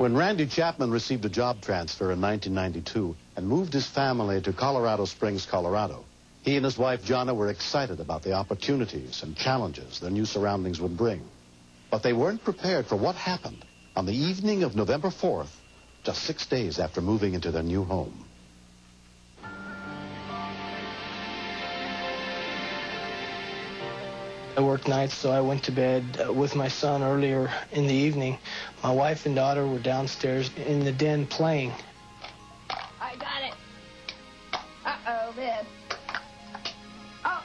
When Randy Chapman received a job transfer in 1992 and moved his family to Colorado Springs, Colorado, he and his wife, Jonna, were excited about the opportunities and challenges their new surroundings would bring. But they weren't prepared for what happened on the evening of November 4th, just 6 days after moving into their new home. I worked nights, so I went to bed with my son earlier in the evening. My wife and daughter were downstairs in the den playing. I got it. Uh-oh, Bib. Oh.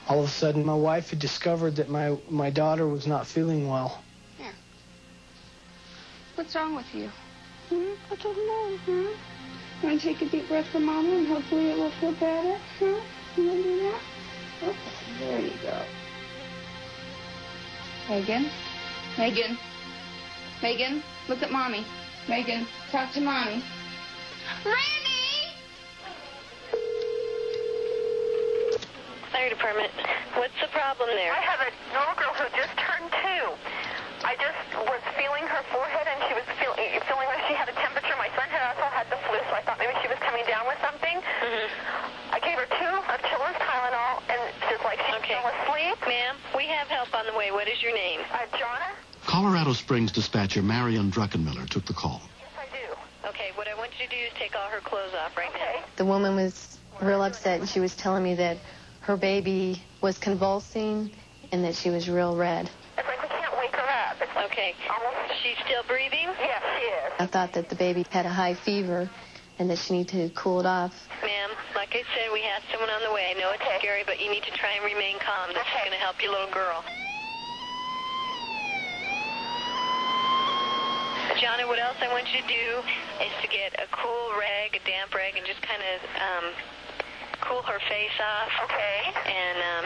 All of a sudden, my wife had discovered that my daughter was not feeling well. Here. What's wrong with you? I don't know. Want to take a deep breath for Mama and hopefully it will feel better? You want to do that? Okay, there you go. Megan? Megan? Megan, look at Mommy. Megan, talk to Mommy. Randy! Fire department. What's the problem there? I have a little girl who just turned 2. I just was feeling her forehead, and she was feeling like she had a temperature. My son had also had the flu, so I thought maybe she was coming down with something. I gave her 2 of Children's Tylenol, and she's like she's still asleep. Ma'am, we have help on the way. What is your name? Jonna? Colorado Springs dispatcher Marion Druckenmiller took the call. Yes, I do. Okay, what I want you to do is take all her clothes off right now. The woman was real upset, and she was telling me that her baby was convulsing and that she was real red. It's like we can't wake her up. It's like Okay. almost... She's still breathing? Yes, she is. I thought that the baby had a high fever and that she needed to cool it off. Ma'am, like I said, we have someone on the way. I know it's scary, but you need to try and remain calm. This is going to help your little girl. Jonna, what else I want you to do is to get a cool rag, a damp rag, and just kind of cool her face off. Okay. And,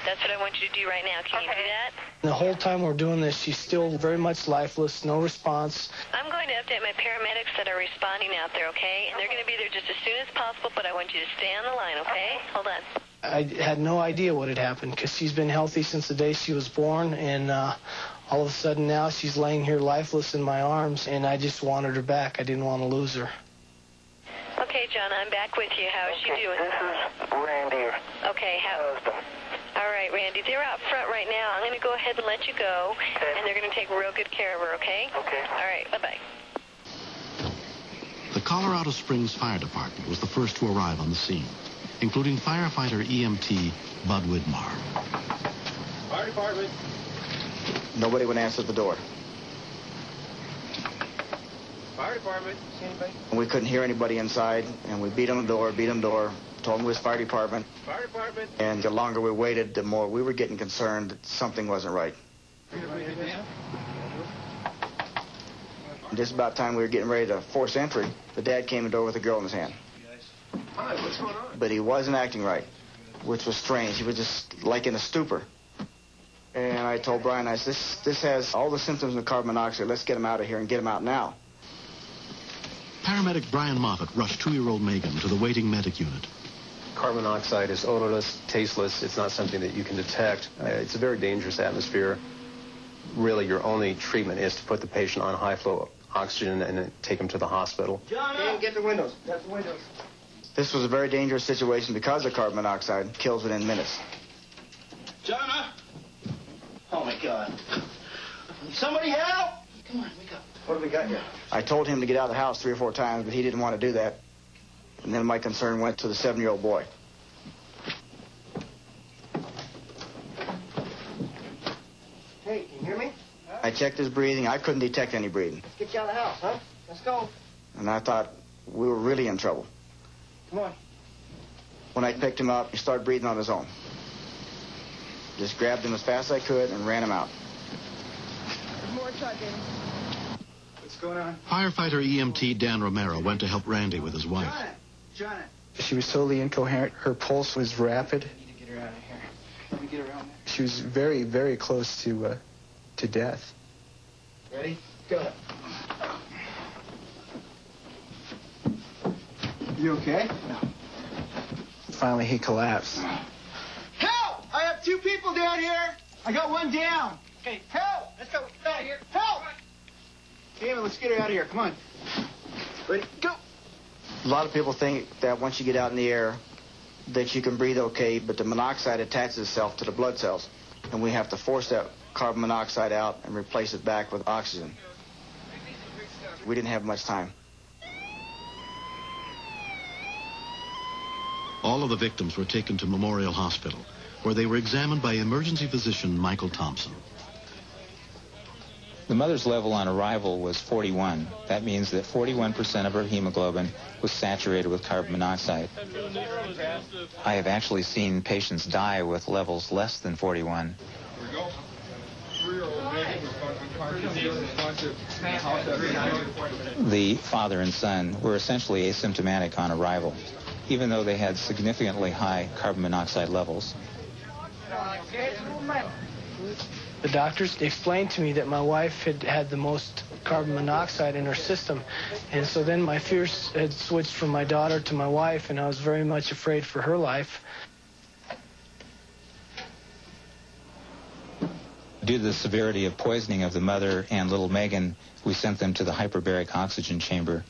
that's what I want you to do right now. Can you do that? The whole time we're doing this, she's still very much lifeless, no response. I'm going to update my paramedics that are responding out there, okay? And they're going to be there just as soon as possible, but I want you to stay on the line, okay? Hold on. I had no idea what had happened because she's been healthy since the day she was born, and all of a sudden now she's laying here lifeless in my arms, and I just wanted her back. I didn't want to lose her. Okay, John, I'm back with you. How is she doing? This is Randy. Okay, Husband. all right, Randy. They're out front right now. I'm going to go ahead and let you go, and they're going to take real good care of her, okay? Okay. All right, bye-bye. The Colorado Springs Fire Department was the first to arrive on the scene, including firefighter EMT Bud Widmar. Fire department. Nobody would answer the door. Fire department. See anybody? And we couldn't hear anybody inside, and we beat on the door, told them it was fire department. Fire department. And the longer we waited, the more we were getting concerned that something wasn't right. Just about time we were getting ready to force entry, the dad came in the door with a girl in his hand. Hi, what's going on? But he wasn't acting right, which was strange. He was just like in a stupor. And I told Brian, I said, this has all the symptoms of carbon monoxide. Let's get him out of here and get him out now. Paramedic Brian Moffitt rushed 2-year-old Megan to the waiting medic unit. Carbon monoxide is odorless, tasteless. It's not something that you can detect. It's a very dangerous atmosphere. Really, your only treatment is to put the patient on high-flow oxygen and then take him to the hospital. John, get the windows. Get the windows. This was a very dangerous situation because of carbon monoxide. Kills within minutes. Jonna! Oh, my God. Somebody help! Come on, wake up. What have we got here? I told him to get out of the house 3 or 4 times, but he didn't want to do that. And then my concern went to the 7-year-old boy. Hey, can you hear me? I checked his breathing. I couldn't detect any breathing. Let's get you out of the house, huh? Let's go. And I thought we were really in trouble. Come on. When I picked him up, he started breathing on his own. Just grabbed him as fast as I could and ran him out. There's more chugging. What's going on? Firefighter EMT Dan Romero went to help Randy with his wife. John. She was totally incoherent. Her pulse was rapid. I need to get her out of here. Let me get around there. She was very, very close to death. Ready? Go. You okay? No. Finally, he collapsed. Help! I have 2 people down here. I got one down. Okay, help! Let's go. Get out of here. Help! Damon, let's get her out of here. Come on. Ready? Go! A lot of people think that once you get out in the air that you can breathe okay, but the monoxide attaches itself to the blood cells, and we have to force that carbon monoxide out and replace it back with oxygen. We didn't have much time. All of the victims were taken to Memorial Hospital, where they were examined by emergency physician Michael Thompson. The mother's level on arrival was 41. That means that 41% of her hemoglobin was saturated with carbon monoxide. I have actually seen patients die with levels less than 41. The father and son were essentially asymptomatic on arrival, even though they had significantly high carbon monoxide levels. The doctors explained to me that my wife had had the most carbon monoxide in her system, and so then my fears had switched from my daughter to my wife, and I was very much afraid for her life. Due to the severity of poisoning of the mother and little Megan, we sent them to the hyperbaric oxygen chamber.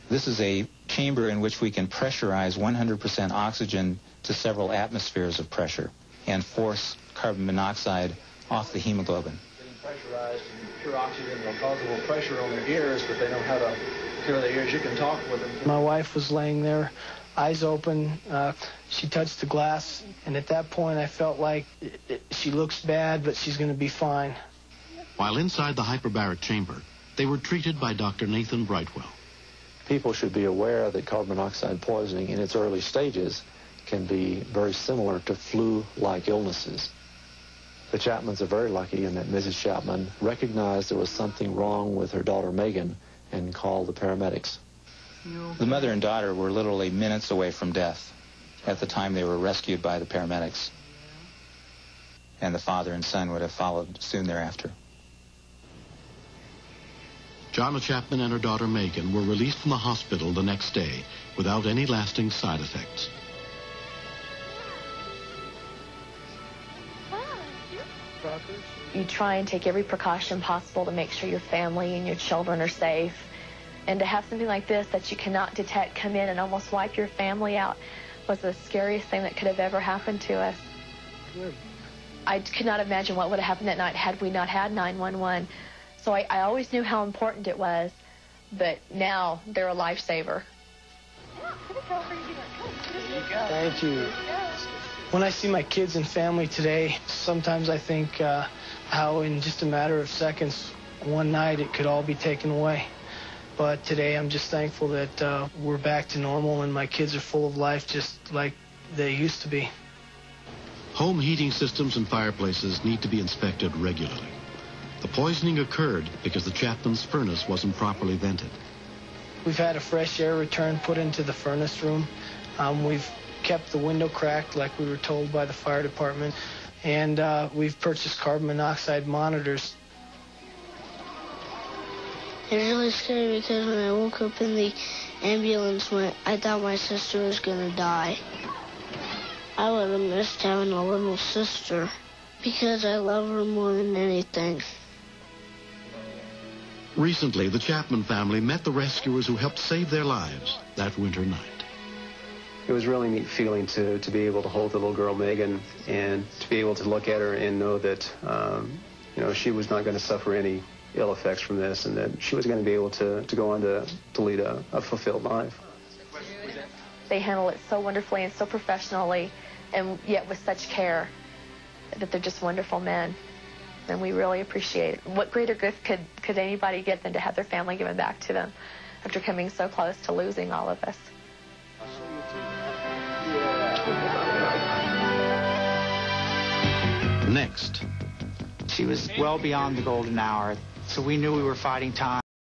This is a chamber in which we can pressurize 100% oxygen to several atmospheres of pressure and force carbon monoxide off the hemoglobin. Getting pressurized and pure oxygen will cause a little pressure on their ears, but they know how to cure their ears. You can talk with them. My wife was laying there, eyes open. She touched the glass, and at that point I felt like she looks bad, but she's going to be fine. While inside the hyperbaric chamber, they were treated by Dr. Nathan Brightwell. People should be aware that carbon monoxide poisoning in its early stages can be very similar to flu-like illnesses. The Chapmans are very lucky in that Mrs. Chapman recognized there was something wrong with her daughter Megan and called the paramedics. The mother and daughter were literally minutes away from death at the time they were rescued by the paramedics. And the father and son would have followed soon thereafter. Jonna Chapman and her daughter Megan were released from the hospital the next day without any lasting side effects. You try and take every precaution possible to make sure your family and your children are safe. And to have something like this that you cannot detect come in and almost wipe your family out was the scariest thing that could have ever happened to us. I could not imagine what would have happened that night had we not had 911. So I always knew how important it was, but now they're a lifesaver. Thank you. When I see my kids and family today, sometimes I think how in just a matter of seconds, one night, it could all be taken away. But today I'm just thankful that we're back to normal and my kids are full of life just like they used to be. Home heating systems and fireplaces need to be inspected regularly. The poisoning occurred because the Chapman's furnace wasn't properly vented. We've had a fresh air return put into the furnace room. We've kept the window cracked like we were told by the fire department. And we've purchased carbon monoxide monitors. It was really scary because when I woke up in the ambulance, I thought my sister was going to die. I would have missed having a little sister because I love her more than anything. Recently, the Chapman family met the rescuers who helped save their lives that winter night. It was really neat feeling to be able to hold the little girl Megan and to be able to look at her and know that she was not going to suffer any ill effects from this, and that she was going to be able to go on to lead a fulfilled life. They handle it so wonderfully and so professionally, and yet with such care, that they're just wonderful men. And we really appreciate it. What greater gift could anybody get than to have their family given back to them after coming so close to losing all of us? Next. She was well beyond the golden hour, so we knew we were fighting time.